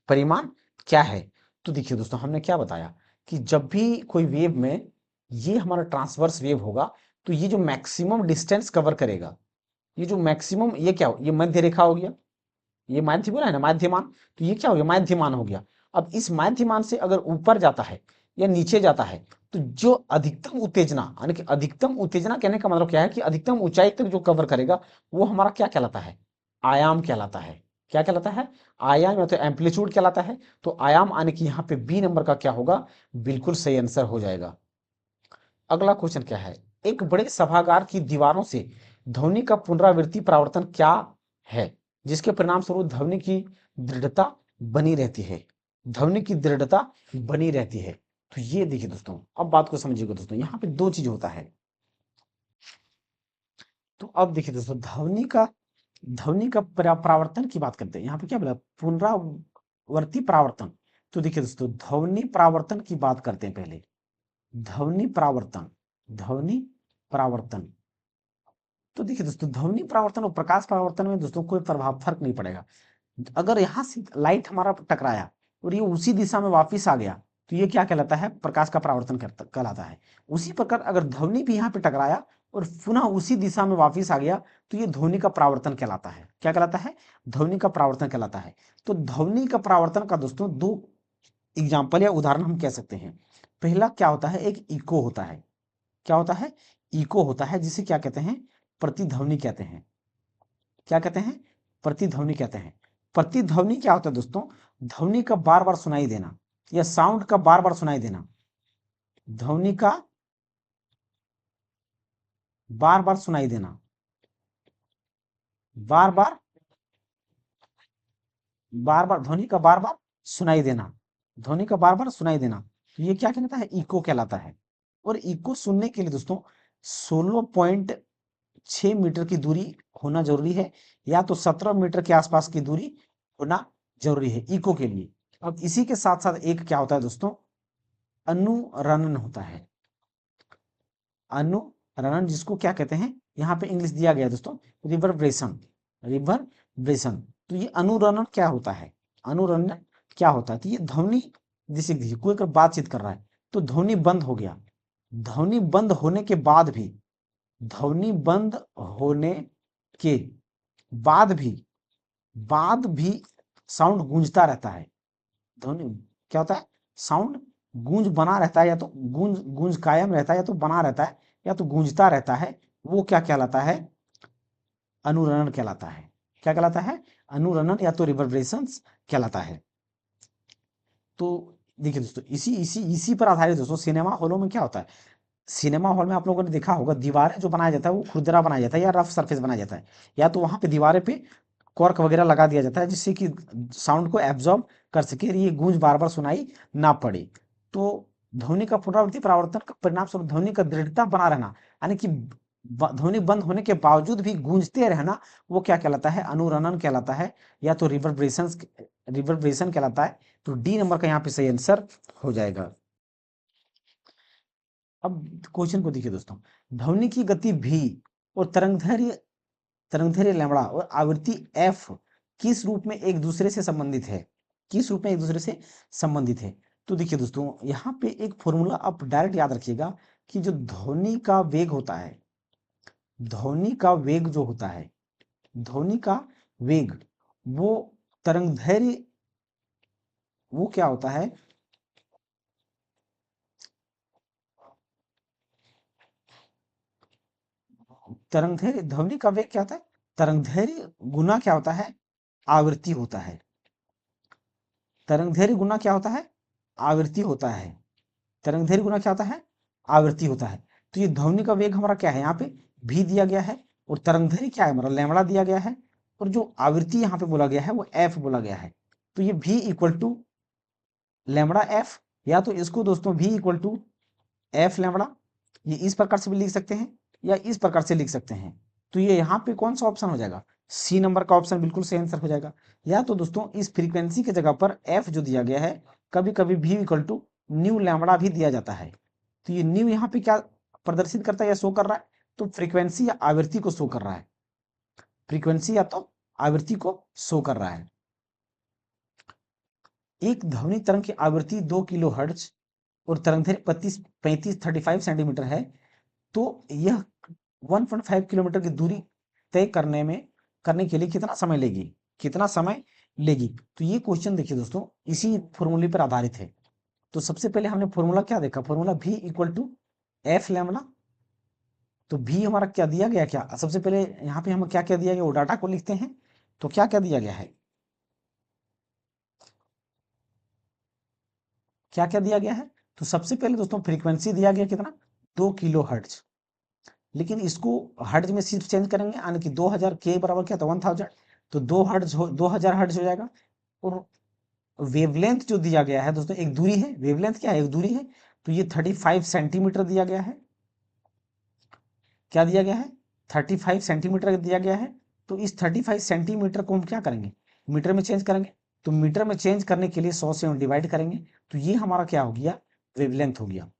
A: परिमाण क्या है? तो देखिए दोस्तों, हमने क्या बताया कि जब भी कोई वेव में, ये हमारा ट्रांसवर्स वेव होगा, तो ये जो मैक्सिमम डिस्टेंस कवर करेगा, ये जो मैक्सिमम, ये क्या हो, ये मध्य रेखा हो गया, ये माध्य बोला है ना, माध्यमान। तो ये क्या हो गया, माध्यमान हो गया। अब इस माध्यमान से अगर ऊपर जाता है या नीचे जाता है, तो जो अधिकतम उत्तेजना, यानी कि अधिकतम उत्तेजना कहने का मतलब क्या है कि अधिकतम ऊंचाई तक जो कवर करेगा, वो हमारा क्या कहलाता है, आयाम कहलाता है। क्या कहलाता है? आयाम या तो एम्पलीट्यूड कहलाता है। तो आयाम आने की यहाँ पे बी नंबर का क्या होगा, बिल्कुल सही आंसर हो जाएगा। अगला क्वेश्चन क्या है, एक बड़े सभागार की दीवारों से ध्वनि का पुनरावृत्ति प्रावर्तन क्या है, जिसके परिणाम स्वरूप ध्वनि की दृढ़ता बनी रहती है? ध्वनि की दृढ़ता बनी रहती है। तो ये देखिए दोस्तों, अब बात को समझिएगा दोस्तों, यहाँ पे दो चीज होता है। तो अब देखिए दोस्तों, ध्वनि का परावर्तन की बात करते हैं। यहाँ पे क्या बोला, पुनरावर्ती परावर्तन। तो देखिए दोस्तों, ध्वनि परावर्तन की बात करते हैं पहले। ध्वनि परावर्तन, ध्वनि परावर्तन। तो देखिए दोस्तों, ध्वनि परावर्तन और प्रकाश परावर्तन में दोस्तों कोई प्रभाव, फर्क नहीं पड़ेगा। अगर यहाँ से लाइट हमारा टकराया और ये उसी दिशा में वापिस आ गया, तो ये क्या कहलाता है, प्रकाश का परावर्तन कहलाता है। उसी प्रकार अगर ध्वनि भी यहाँ पे टकराया और पुनः उसी दिशा में वापिस आ गया तो ये ध्वनि का परावर्तन कहलाता है। क्या कहलाता है, ध्वनि का परावर्तन कहलाता है। तो ध्वनि का परावर्तन का दोस्तों दो एग्जाम्पल या उदाहरण हम कह सकते हैं। पहला क्या होता है, एक इको होता है। क्या होता है, इको होता है, जिसे क्या कहते हैं, प्रतिध्वनि कहते हैं। क्या कहते हैं, प्रतिध्वनि कहते हैं। प्रतिध्वनि क्या होता है दोस्तों, ध्वनि का बार बार सुनाई देना या साउंड का बार बार सुनाई देना। ध्वनि का बार बार सुनाई देना, बार बार बार बार ध्वनि का बार बार सुनाई देना, ध्वनि का बार बार सुनाई देना, तो ये क्या कहलाता है, इको कहलाता है। और इको सुनने के लिए दोस्तों 16.6 मीटर की दूरी होना जरूरी है, या तो 17 मीटर के आसपास की दूरी होना जरूरी है इको के लिए। अब इसी के साथ साथ एक क्या होता है दोस्तों, अनुरणन होता है। अनुरणन जिसको क्या कहते हैं, यहाँ पे इंग्लिश दिया गया है दोस्तों, रिवर्ब्रेशन। रिवर्ब्रेशन, तो ये अनुरणन क्या होता है, अनुरणन क्या होता है, तो ये ध्वनि, जैसे कोई अगर बातचीत कर रहा है तो ध्वनि बंद हो गया, ध्वनि बंद होने के बाद भी, ध्वनि बंद होने के बाद भी साउंड गूंजता रहता है। ध्वनि क्या होता है, साउंड गूंज बना रहता है, या तो गूंज गूंज कायम रहता है, या तो बना रहता है, या तो गूंजता रहता है। वो क्या कहलाता है, अनुरणन कहलाता है। क्या कहलाता है, अनुरणन या तो रिवर्बरेशंस कहलाता है। तो देखिए दोस्तों, इसी इसी इसी पर आधारित दोस्तों सिनेमा हॉलों में क्या होता है, सिनेमा हॉल में आप लोगों ने देखा होगा दीवारें जो बनाया जाता है वो खुरदरा बनाया जाता है या रफ सरफेस बनाया जाता है, या तो वहां पे दीवारें पे कॉर्क वगैरह लगा दिया जाता है जिससे कि साउंड को एब्जॉर्ब कर सके और ये गूंज बार बार सुनाई ना पड़े। तो ध्वनि का पुनरावृत्ति परावर्तन का परिणाम स्वरूप ध्वनि का दृढ़ता बना रहना, यानी कि ध्वनि बंद होने के बावजूद भी गूंजते रहना, वो क्या कहलाता है, अनुरणन कहलाता है, या तो रिवर्ब्रेशन कहलाता है। तो डी नंबर का यहाँ पे सही आंसर हो जाएगा। अब क्वेश्चन को देखिए दोस्तों, ध्वनि की गति भी और तरंगदैर्घ्य लैम्बडा और आवृत्ति एफ किस रूप में एक दूसरे से संबंधित है, किस रूप में एक दूसरे से संबंधित है। तो देखिए दोस्तों, यहाँ पे एक फॉर्मूला आप डायरेक्ट याद रखिएगा कि जो ध्वनि का वेग होता है, ध्वनि का वेग जो होता है, ध्वनि का वेग, वो तरंगदैर्घ्य, वो क्या होता है, तरंगदैर्घ्य, ध्वनि का वेग क्या होता है, तरंगदैर्घ्य गुना क्या होता है, आवृत्ति होता है। तरंगदैर्घ्य गुना क्या होता है, आवृत्ति होता है। तरंगदैर्घ्य गुना क्या होता है, आवृत्ति होता है। तो ये ध्वनि का वेग हमारा क्या है, यहाँ पे भी दिया गया है, और तरंगदैर्घ्य क्या है हमारा, लैम्बडा दिया गया है, और जो आवृत्ति यहाँ पे बोला गया है वो एफ बोला गया है। तो ये भी इक्वल टू लैम्बडा एफ, या तो इसको दोस्तों भी इक्वल टू एफ लैम्बडा, ये इस प्रकार से भी लिख सकते हैं या इस प्रकार से लिख सकते हैं। तो ये यहाँ पे कौन सा ऑप्शन हो जाएगा, सी नंबर का ऑप्शन बिल्कुल सही आंसर हो जाएगा। या तो दोस्तों इस फ्रीक्वेंसी के जगह पर एफ जो दिया गया है, कभी कभी भी इक्वल टू न्यू लैम्बडा भी दिया जाता है। तो ये न्यू यहाँ पे क्या प्रदर्शित करता है या शो कर रहा है, तो फ्रीक्वेंसी या आवृत्ति को शो कर रहा है, फ्रीक्वेंसी या तो आवृत्ति को शो कर रहा है। एक ध्वनि तरंग की आवृत्ति 2 किलो हर्ट्ज और तरंगदैर्घ्य 35 सेंटीमीटर है, तो यह 1.5 किलोमीटर की दूरी तय करने के लिए कितना समय लेगी, कितना समय लेगी। तो ये क्वेश्चन देखिए दोस्तों इसी फॉर्मूले पर आधारित है। तो सबसे पहले हमने फॉर्मूला क्या देखा, फॉर्मूला भी इक्वल टू एफ लैम्बडा। तो भी हमारा क्या दिया गया, क्या सबसे पहले यहाँ पे हम क्या क्या दिया गया वो डाटा को लिखते हैं। तो क्या क्या दिया गया है, क्या क्या दिया गया है, तो सबसे पहले दोस्तों फ्रीक्वेंसी दिया गया कितना, 2 किलो हर्ट्ज, लेकिन इसको हर्ट्ज में सिर्फ चेंज करेंगे, यानी कि 2000 के बराबर क्या था 1000, तो 2000 हर्ट्ज हो जाएगा। और वेवलेंथ जो दिया गया है दोस्तों, एक दूरी है, वेवलेंथ क्या है, एक दूरी है, तो ये 35 सेंटीमीटर दिया गया है। क्या दिया गया है, 35 सेंटीमीटर दिया गया है। तो इस 35 सेंटीमीटर को हम क्या करेंगे, मीटर में चेंज करेंगे। तो मीटर में चेंज करने के लिए 100 से हम डिवाइड करेंगे, तो ये हमारा क्या हो गया, वेवलेंथ हो गया।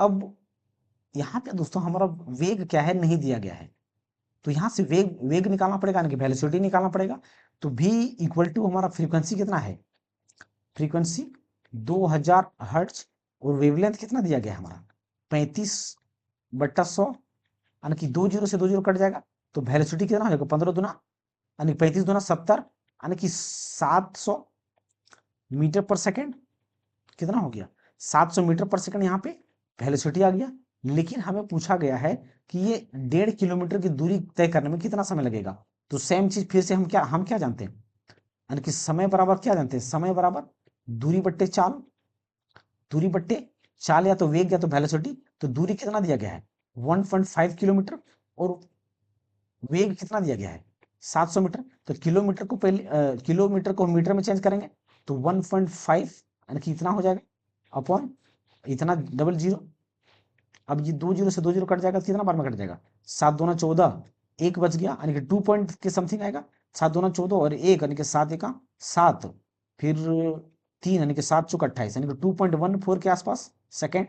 A: अब यहाँ पे दोस्तों हमारा वेग क्या है, नहीं दिया गया है, तो यहाँ से वेग वेग निकालना पड़ेगा, यानी कि वेलोसिटी निकालना पड़ेगा। तो v इक्वल टू हमारा फ्रीक्वेंसी कितना है, फ्रीक्वेंसी 2000 हर्ट्ज, और वेवलेंथ कितना दिया गया है हमारा 35/100, यानी कि 20 से 20 कट जाएगा तो वेलोसिटी कितना हो जाएगा 15 दुना, यानी 35 दुना 70, यानी कि 700 मीटर पर सेकेंड। कितना हो गया 700 मीटर पर सेकंड, यहाँ पे वेलोसिटी आ गया। लेकिन हमें पूछा गया है कि ये 1.5 किलोमीटर की दूरी तय करने में कितना समय लगेगा। तो सेम चीज फिर से हम क्या जानते हैं, यानी कि समय बराबर क्या जानते हैं, समय बराबर दूरी बट्टे चाल, दूरी बट्टे चाल या तो वेग या तो वेलोसिटी। तो दूरी कितना दिया गया है 1.5 किलोमीटर, और वेग कितना दिया गया है 700 मीटर। तो किलोमीटर को पहले किलोमीटर को मीटर में चेंज करेंगे तो 1.5 यानी कि इतना हो जाएगा अपॉन इतना डबल जीरो। अब ये 20 से 20 कट जाएगा तो कितना बार में कट जाएगा 7 दूना 14, एक बच गया, यानी कि 2 पॉइंट के समथिंग आएगा। 7 दूना 14 और एक यानी कि 7 एका 7, फिर 3 यानी कि 7 चौका 28, यानी कि 2.14 के आसपास सेकेंड।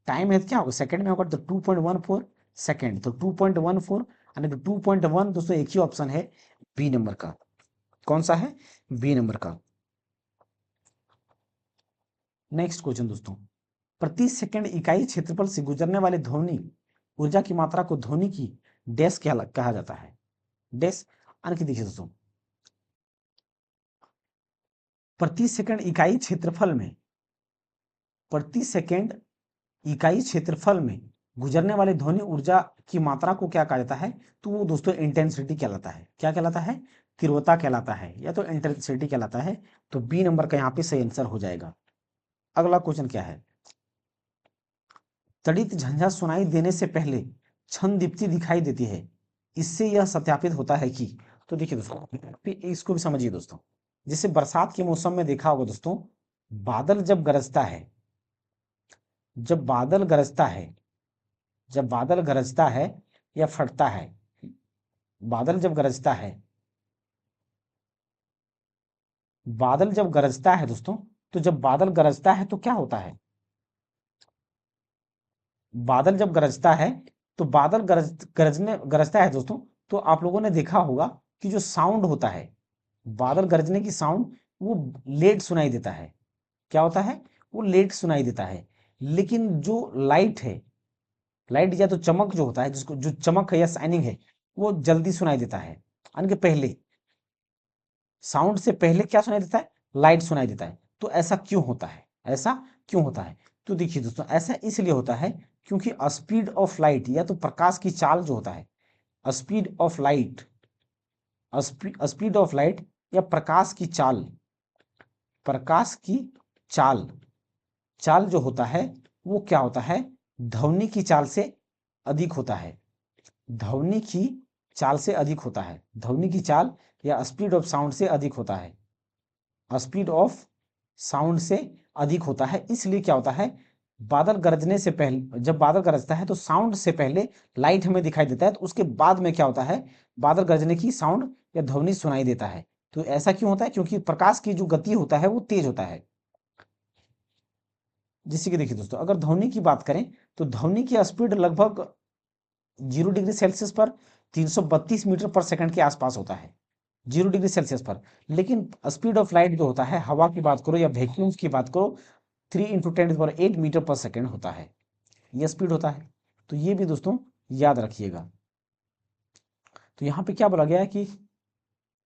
A: टाइम है क्या होगा सेकेंड में होगा, तो 2.14 सेकेंड, तो 2.14 यानी कि 2.1 दोस्तों एक ही ऑप्शन है बी नंबर का। कौन सा है बी नंबर का। नेक्स्ट क्वेश्चन दोस्तों, प्रति सेकंड इकाई क्षेत्रफल से गुजरने वाले ध्वनि ऊर्जा की मात्रा को ध्वनि की डैश क्या कहा जाता है। डैश यानी कि देखिए दोस्तों, प्रति सेकंड इकाई क्षेत्रफल में, प्रति सेकंड इकाई क्षेत्रफल में गुजरने वाले ध्वनि ऊर्जा की मात्रा को क्या कहा जाता है, तो वो दोस्तों इंटेंसिटी कहलाता है। क्या कहलाता है, तीव्रता कहलाता है, या तो इंटेंसिटी कहलाता है। तो बी नंबर का यहाँ पे सही आंसर हो जाएगा। अगला क्वेश्चन क्या है, तड़ित झंझा सुनाई देने से पहले क्षण दीप्ति दिखाई देती है, इससे यह सत्यापित होता है कि। तो देखिए दोस्तों इसको भी समझिए दोस्तों, जैसे बरसात के मौसम में देखा होगा दोस्तों, बादल जब गरजता है, जब बादल गरजता है, जब बादल गरजता है या फटता है, बादल जब गरजता है, बादल जब गरजता है दोस्तों, तो जब बादल गरजता है तो क्या होता है, बादल जब गरजता है तो बादल गरजता है दोस्तों, तो आप लोगों ने देखा होगा कि जो साउंड होता है, बादल गरजने की साउंड वो लेट सुनाई देता है। क्या होता है, वो लेट सुनाई देता है। लेकिन जो लाइट है, लाइट या तो चमक जो होता है, जिसको जो चमक है या शाइनिंग है, वो जल्दी सुनाई देता है, यानी कि पहले साउंड से पहले क्या सुनाई देता है, लाइट सुनाई देता है। तो ऐसा क्यों होता है, ऐसा क्यों होता है। तो देखिए दोस्तों ऐसा इसलिए होता है क्योंकि स्पीड ऑफ लाइट या तो प्रकाश की चाल जो होता है, speed of light, speed of light या प्रकाश की चाल, प्रकाश की चाल, चाल जो होता है वो क्या होता है, ध्वनि की चाल से अधिक होता है, ध्वनि की चाल से अधिक होता है, ध्वनि की चाल या स्पीड ऑफ साउंड से अधिक होता है, स्पीड ऑफ साउंड से अधिक होता है। इसलिए क्या होता है, बादल गरजने से पहले, जब बादल गरजता है तो साउंड से पहले लाइट हमें दिखाई देता है, तो उसके बाद में क्या होता है, बादल गरजने की साउंड या ध्वनि सुनाई देता है। तो ऐसा क्यों होता है, क्योंकि प्रकाश की जो गति होता है वो तेज होता है। जैसे कि देखिए दोस्तों अगर ध्वनि की बात करें तो ध्वनि की स्पीड लगभग 0 डिग्री सेल्सियस पर 332 मीटर पर सेकंड के आसपास होता है, 0 डिग्री सेल्सियस पर। लेकिन स्पीड ऑफ लाइट जो होता है, हवा की बात करो या वैक्यूम्स की बात करो, 3 × 10⁸ मीटर पर सेकंड होता है, ये स्पीड होता है। तो ये भी दोस्तों याद रखिएगा। तो यहाँ पे क्या बोला गया है कि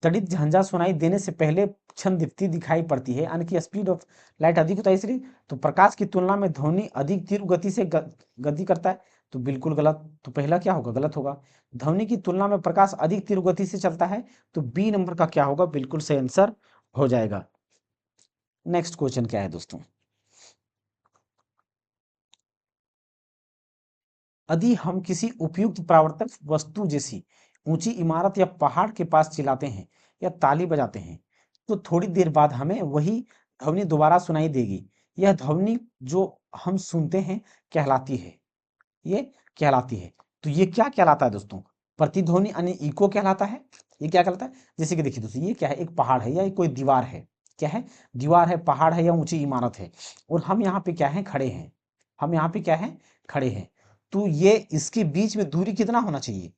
A: तड़ित झंझा सुनाई देने से पहले क्षण दीप्ति दिखाई पड़ती है, यानी कि स्पीड ऑफ लाइट अधिक होता है इसलिए। तो प्रकाश की तुलना में ध्वनि अधिक तीव्र गति से गति करता है, तो बिल्कुल गलत। तो पहला क्या होगा, गलत होगा। ध्वनि की तुलना में प्रकाश अधिक तीव्र गति से चलता है, तो बी नंबर का क्या होगा, बिल्कुल सही आंसर हो जाएगा। नेक्स्ट क्वेश्चन क्या है दोस्तों, यदि हम किसी उपयुक्त परावर्तक वस्तु जैसी ऊंची इमारत या पहाड़ के पास चिल्लाते हैं या ताली बजाते हैं, तो थोड़ी देर बाद हमें वही ध्वनि दोबारा सुनाई देगी। यह ध्वनि जो हम सुनते हैं कहलाती है, ये कहलाती है। तो ये क्या कहलाता है दोस्तों, प्रतिध्वनि यानी इको कहलाता है। ये क्या कहलाता है, जैसे कि देखिए दोस्तों ये क्या है, एक पहाड़ है या कोई दीवार है, क्या है, दीवार है, पहाड़ है या ऊंची इमारत है, और हम यहाँ पे क्या है, खड़े हैं, हम यहाँ पे क्या है, खड़े हैं। तो ये इसके बीच में दूरी कितना होना चाहिए,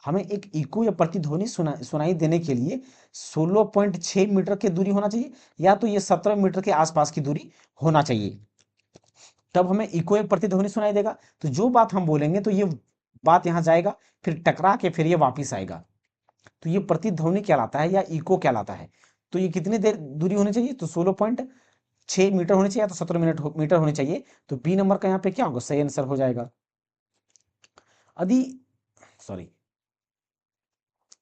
A: हमें एक इको या प्रतिध्वनि सुनाई देने के लिए 16.6 मीटर की दूरी होना चाहिए, या तो ये 17 मीटर के आसपास की दूरी होना चाहिए, तब हमें इको या प्रतिध्वनि सुनाई देगा। तो जो बात हम बोलेंगे तो ये बात यहाँ जाएगा, फिर टकरा के फिर ये वापिस आएगा, तो ये प्रतिध्वनि कहलाता है या इको कहलाता है। तो ये कितनी देर दूरी होनी चाहिए, तो 16.6 मीटर होनी चाहिए या तो 17 मीटर होनी चाहिए। तो बी नंबर का यहाँ पे क्या होगा, सही आंसर हो जाएगा। यदि सॉरी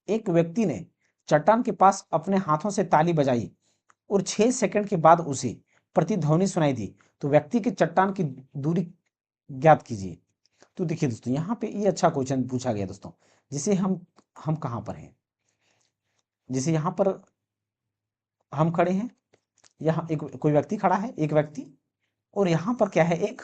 A: एक व्यक्ति ने चट्टान के पास अपने हाथों से ताली बजाई और 6 सेकंड के बाद उसे प्रतिध्वनि सुनाई दी, तो व्यक्ति के चट्टान की दूरी ज्ञात कीजिए। तो देखिए दोस्तों, यहाँ पे ये अच्छा क्वेश्चन पूछा गया दोस्तों। जिसे हम कहाँ पर हैं, जैसे यहाँ पर हम खड़े हैं, यहाँ एक कोई व्यक्ति खड़ा है, एक व्यक्ति, और यहाँ पर क्या है, एक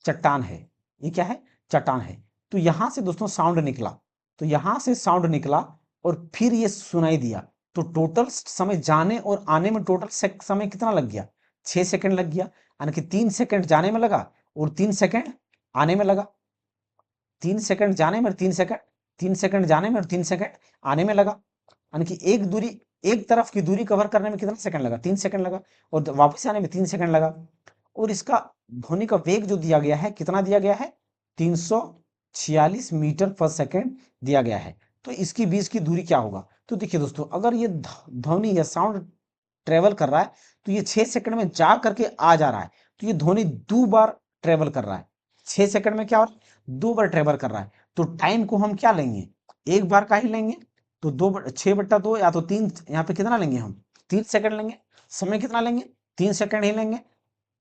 A: चट्टान है। ये क्या है, चट्टान है। तो यहाँ से दोस्तों साउंड निकला, तो यहाँ से साउंड निकला और फिर ये सुनाई दिया, तो टोटल समय जाने और आने में टोटल समय कितना लग गया, 6 सेकंड लग गया। यानी कि 3 सेकंड जाने में लगा और 3 सेकंड आने में लगा। 3 सेकंड जाने में, 3 सेकंड, 3 सेकंड जाने में और 3 सेकंड आने में लगा। यानी कि एक तरफ की दूरी कवर करने में कितना सेकंड लगा, 3 सेकंड लगा, और वापस आने में 3 सेकंड लगा। और इसका ध्वनि का वेग जो दिया गया है, कितना दिया गया है, 346 मीटर पर सेकंड दिया गया है। तो इसकी बीच की दूरी क्या होगा। तो देखिए दोस्तों, अगर ये ध्वनि या साउंड ट्रेवल कर रहा है, तो ये 6 सेकंड में जा करके आ जा रहा है, तो ये ध्वनि 2 बार ट्रेवल कर रहा है। 6 सेकंड में क्या हो रहा है, 2 बार ट्रेवल कर रहा है। तो टाइम को हम क्या लेंगे, एक बार का ही लेंगे। तो 6/2 या तो 3, यहाँ पे कितना लेंगे हम, 3 सेकंड लेंगे। समय कितना लेंगे, 3 सेकंड ही लेंगे।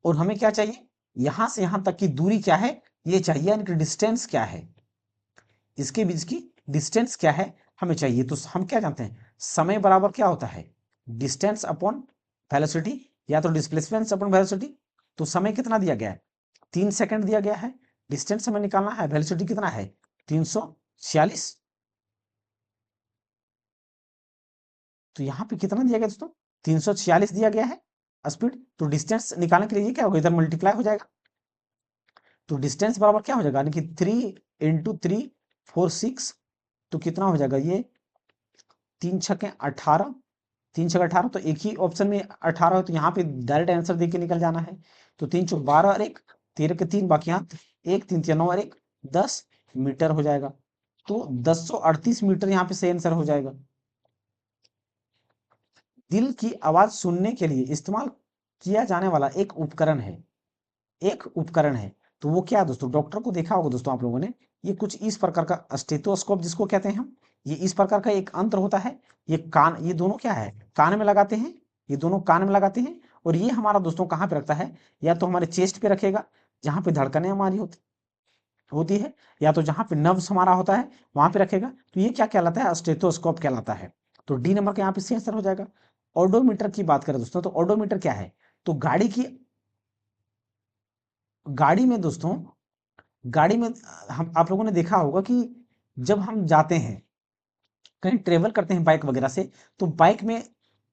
A: और हमें क्या चाहिए, यहां से यहां तक की दूरी क्या है, ये चाहिए, यानी कि डिस्टेंस क्या है, इसके बीच की डिस्टेंस क्या है हमें चाहिए। तो हम क्या जानते हैं, समय बराबर क्या होता है, डिस्टेंस अपॉन वेलोसिटी, या तो डिस्प्लेसमेंट अपॉन वेलोसिटी। तो समय कितना दिया गया है, 3 सेकंड दिया गया है। डिस्टेंस हमें निकालना है, वेलोसिटी कितना है, 346। तो यहाँ पे कितना दिया गया दोस्तों, 346 दिया गया है स्पीड। तो डिस्टेंस निकालने के लिए ये क्या होगा, इधर मल्टीप्लाई हो जाएगा। तो डिस्टेंस बराबर क्या हो जाएगा, यानी कि 3 × 3 = 4 6। तो कितना हो जाएगा ये, 3 × 6 = 18, 3 × 6 = 18। तो एक ही ऑप्शन में 18 है, तो यहाँ पे डायरेक्ट आंसर देके निकल जाना है। तो 3 × 4 = 12 और 1 13 के 3, बाकी यहाँ 1 3 3 9 और 1 10 मीटर हो जाएगा। तो 1038 मीटर यहाँ पे सही आंसर हो जाएगा। दिल की आवाज सुनने के लिए इस्तेमाल किया जाने वाला एक उपकरण है, एक उपकरण है। तो वो क्या है दोस्तों, डॉक्टर को देखा होगा दोस्तों आप लोगों ने, ये कुछ इस प्रकार का स्टेथोस्कोप जिसको कहते हैं हम, ये इस प्रकार का एक यंत्र होता है। ये कान, ये दोनों क्या है, कान में लगाते हैं, ये दोनों कान में लगाते हैं। और ये हमारा दोस्तों कहाँ पे रखता है, या तो हमारे चेस्ट पे रखेगा, जहाँ पे धड़कनें हमारी होती है, या तो जहाँ पे नर्व्स हमारा होता है वहां पे रखेगा। तो ये क्या कहलाता है, स्टेथोस्कोप कहलाता है। तो डी नंबर का यहाँ पे सही आंसर हो जाएगा। ऑडोमीटर की बात करें दोस्तों, तो ऑडोमीटर क्या है, तो गाड़ी में दोस्तों, गाड़ी में हम आप लोगों ने देखा होगा कि जब हम जाते हैं, कहीं ट्रेवल करते हैं बाइक वगैरह से, तो बाइक में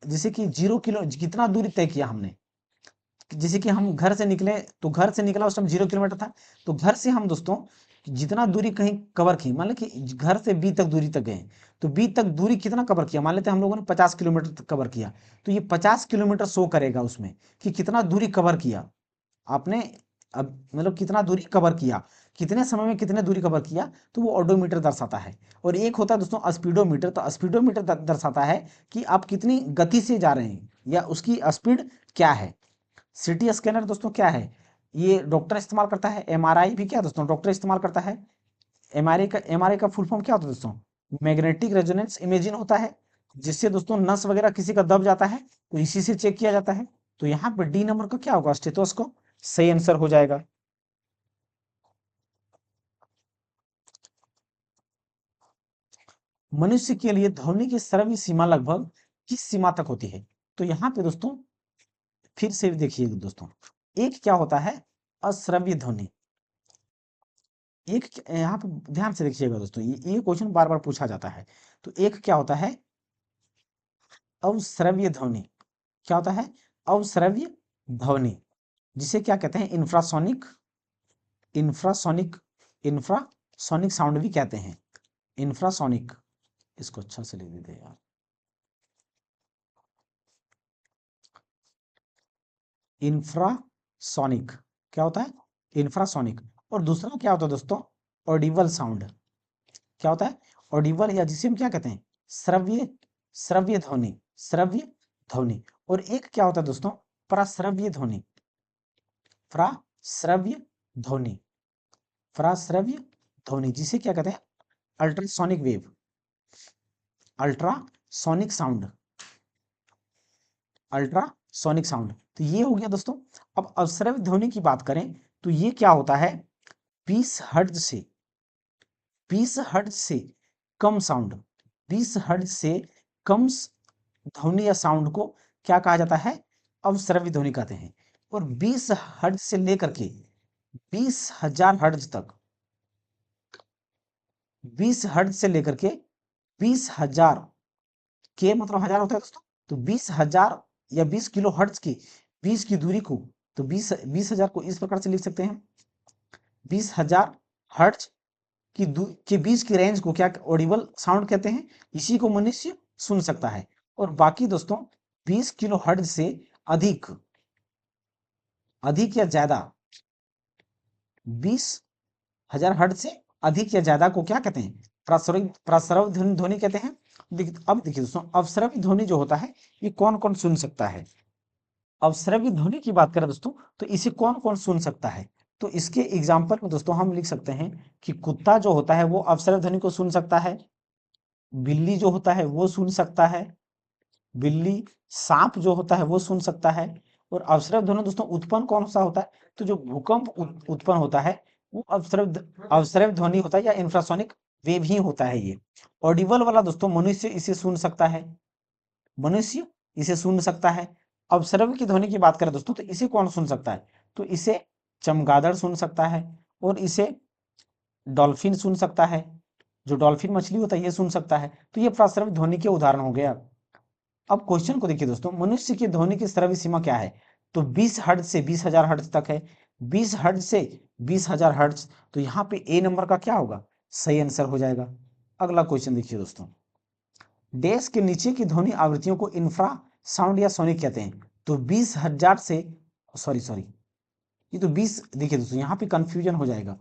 A: जैसे कि 0 किलो कितना दूरी तय किया हमने, जैसे कि हम घर से निकले, तो घर से निकला उस टाइम 0 किलोमीटर था। तो घर से हम दोस्तों जितना दूरी कहीं कवर की, मान लो कि घर से बी तक दूरी तक गए, तो बी तक दूरी कितना कवर किया, मान लेते हैं हम लोगों ने 50 किलोमीटर तक कवर किया। तो ये 50 किलोमीटर शो करेगा उसमें कि कितना दूरी कवर किया आपने, अब मतलब कितना दूरी कवर किया, कितने समय में कितने दूरी कवर किया, तो वो ऑडोमीटर दर्शाता है। और एक होता है दोस्तों स्पीडोमीटर, तो स्पीडोमीटर दर्शाता है कि आप कितनी गति से जा रहे हैं या उसकी स्पीड क्या है। सीटी स्कैनर दोस्तों क्या है, ये डॉक्टर इस्तेमाल करता है। एमआरआई भी क्या दोस्तों, डॉक्टर इस्तेमाल करता है। एमआरआई का फुल फॉर्म क्या होता है दोस्तों, मैग्नेटिक रेजोनेंस इमेजिंग होता है, जिससे दोस्तों नस वगैरह किसी का दब जाता है, तो इसी से चेक किया जाता है। तो यहाँ पर डी नंबर का क्या होगा, स्टेथोस्कोप सही आंसर हो जाएगा। मनुष्य के लिए ध्वनि की श्रव्य सीमा लगभग किस सीमा तक होती है। तो यहाँ पे दोस्तों फिर से देखिए दोस्तों, एक क्या होता है, अश्रव्य ध्वनि। एक यहाँ पे ध्यान से देखिएगा दोस्तों, ये क्वेश्चन बार बार पूछा जाता है। तो एक क्या होता है, अवश्रव्य ध्वनि। क्या होता है, अवश्रव्य ध्वनि, जिसे क्या कहते हैं, इंफ्रासोनिक इंफ्रासोनिक इंफ्रासोनिक साउंड भी कहते हैं। इंफ्रासोनिक, इसको अच्छा से लिख देते यार, इंफ्रासोनिक क्या होता है, इंफ्रासोनिक। और दूसरा क्या होता है दोस्तों, ऑडिबल साउंड। क्या होता है, ऑडिबल, या जिसे हम क्या कहते हैं, श्रव्य, श्रव्य ध्वनि, श्रव्य ध्वनि। और एक क्या होता है दोस्तों, प्रश्रव्य ध्वनि, प्रश्रव्य ध्वनि, प्रश्रव्य ध्वनि, जिसे क्या कहते हैं, ultrasonic wave, ultrasonic sound, ultrasonic sound. तो ये हो गया दोस्तों। अब अश्रव्य ध्वनि की बात करें तो ये क्या होता है, 20 हर्ट्ज से, 20 हर्ट्ज से कम साउंड, 20 हर्ट्ज से कम ध्वनि या साउंड को क्या कहा जाता है, अवश्रव्य ध्वनि कहते हैं। और 20 हर्ट्ज से लेकर के 20,000 हर्ट्ज तक, 20 हर्ट्ज से लेकर के 20,000 के मतलब हजार होता है दोस्तों, तो 20,000 या 20 किलो हर्ट्ज की 20 की दूरी को, तो 20,000 को इस प्रकार से लिख सकते हैं, 20,000 हर्ट्ज के बीच की रेंज को क्या ऑडिबल साउंड कहते हैं, इसी को मनुष्य सुन सकता है। और बाकी दोस्तों 20 किलो हर्ट्ज से अधिक, अधिक या ज्यादा, 20,000 हर्ट्ज से अधिक या ज्यादा को क्या कहते हैं, प्रस्रव ध्वनि कहते हैं। अब देखिए दोस्तों, अवश्रव्य ध्वनि जो होता है ये कौन कौन सुन सकता है। अवश्रव्य ध्वनि की बात करें दोस्तों तो इसे कौन कौन सुन सकता है, तो इसके एग्जाम्पल में दोस्तों हम लिख सकते हैं कि कुत्ता जो होता है वो अवश्रव्य ध्वनि को सुन सकता है, बिल्ली जो होता है वो सुन सकता है, बिल्ली, सांप जो होता है वो सुन सकता है। और अवश्रव्य ध्वनि दोस्तों उत्पन्न कौन सा होता है, तो जो भूकंप उत्पन्न होता है वो अवश्रव्य ध्वनि होता है, या इंफ्रासोनिक वेव ही होता है ये। ऑडिबल वाला दोस्तों मनुष्य इसे सुन सकता है, मनुष्य इसे सुन सकता है। अवश्रव्य की ध्वनि की बात करें दोस्तों तो इसे कौन सुन सकता है, तो इसे चमगादड़ सुन सकता है, और इसे डॉल्फिन सुन सकता है, जो डॉल्फिन मछली होता है ये सुन सकता है। तो ये प्रश्रव्य ध्वनि के उदाहरण हो गया। अब क्वेश्चन को देखिए दोस्तों, मनुष्य की ध्वनि की श्रव्य सीमा क्या है, तो 20 हर्ट्ज से 20,000 हर्ट्ज तक है, 20 हर्ट्ज से 20,000 हर्ट्ज। तो यहाँ पे ए नंबर का क्या होगा, सही आंसर हो जाएगा। अगला क्वेश्चन देखिए दोस्तों, डैश के नीचे की ध्वनि आवृत्तियों को इंफ्रा साउंड या सोनिक कहते हैं। तो 20,000 से, सॉरी सॉरी, ये तो 20, देखिए दोस्तों यहाँ पे कंफ्यूजन हो जाएगा,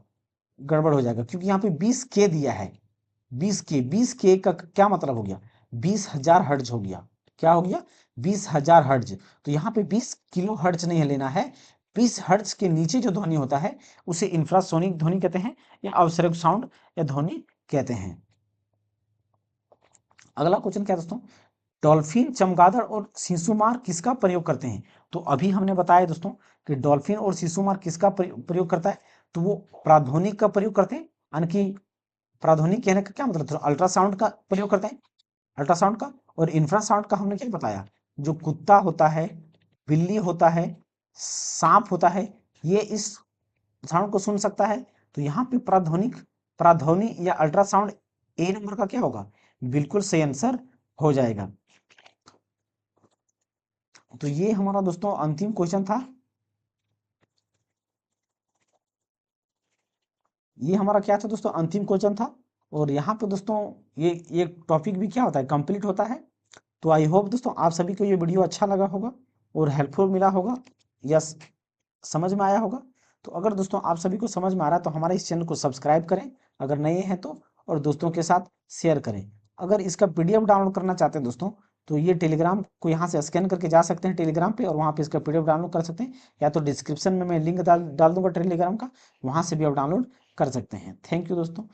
A: गड़बड़ हो जाएगा, क्योंकि यहाँ पे 20 के दिया है, 20 के का क्या मतलब हो गया, 20,000 हर्ट्ज हो गया, क्या हो गया, 20,000 हर्ट्ज। तो यहाँ पे 20 किलो हर्ट्ज नहीं लेना है, 20 हर्ट्ज के नीचे जो ध्वनि होता है उसे इंफ्रासोनिक ध्वनि कहते हैं, या अवसर्ग साउंड या ध्वनि कहते हैं। अगला क्वेश्चन क्या दोस्तों, डॉल्फिन, चमगादड़ और शिशुमार किसका प्रयोग करते हैं। तो अभी हमने बताया दोस्तों कि डॉल्फिन और शिशुमार किसका प्रयोग करता है, तो वो प्राध्वनिक का प्रयोग करते हैं, यानी कि प्राध्वनिक कहने का क्या मतलब, तो अल्ट्रासाउंड का प्रयोग करते हैं, अल्ट्रासाउंड का। और इंफ्रासाउंड का हमने क्या बताया, जो कुत्ता होता है, बिल्ली होता है, सांप होता है, ये इस साउंड को सुन सकता है। तो यहाँ पे प्राध्वनिक, प्राध्वनि या अल्ट्रासाउंड ए नंबर का क्या होगा, बिल्कुल सही आंसर हो जाएगा। तो ये हमारा दोस्तों अंतिम क्वेश्चन था, ये हमारा क्या था दोस्तों, अंतिम क्वेश्चन था। और यहाँ पे दोस्तों ये टॉपिक भी क्या होता है, कंप्लीट होता है। तो आई होप दोस्तों आप सभी को ये वीडियो अच्छा लगा होगा और हेल्पफुल मिला होगा, या समझ में आया होगा। तो अगर दोस्तों आप सभी को समझ में आ रहा है तो हमारे इस चैनल को सब्सक्राइब करें अगर नए हैं तो, और दोस्तों के साथ शेयर करें। अगर इसका पीडीएफ डाउनलोड करना चाहते हैं दोस्तों, तो ये टेलीग्राम को यहाँ से स्कैन करके जा सकते हैं टेलीग्राम पे, और वहाँ पे इसका पीडीएफ डाउनलोड कर सकते हैं, या तो डिस्क्रिप्शन में मैं लिंक डाल दूंगा टेलीग्राम का, वहाँ से भी आप डाउनलोड कर सकते हैं। थैंक यू दोस्तों।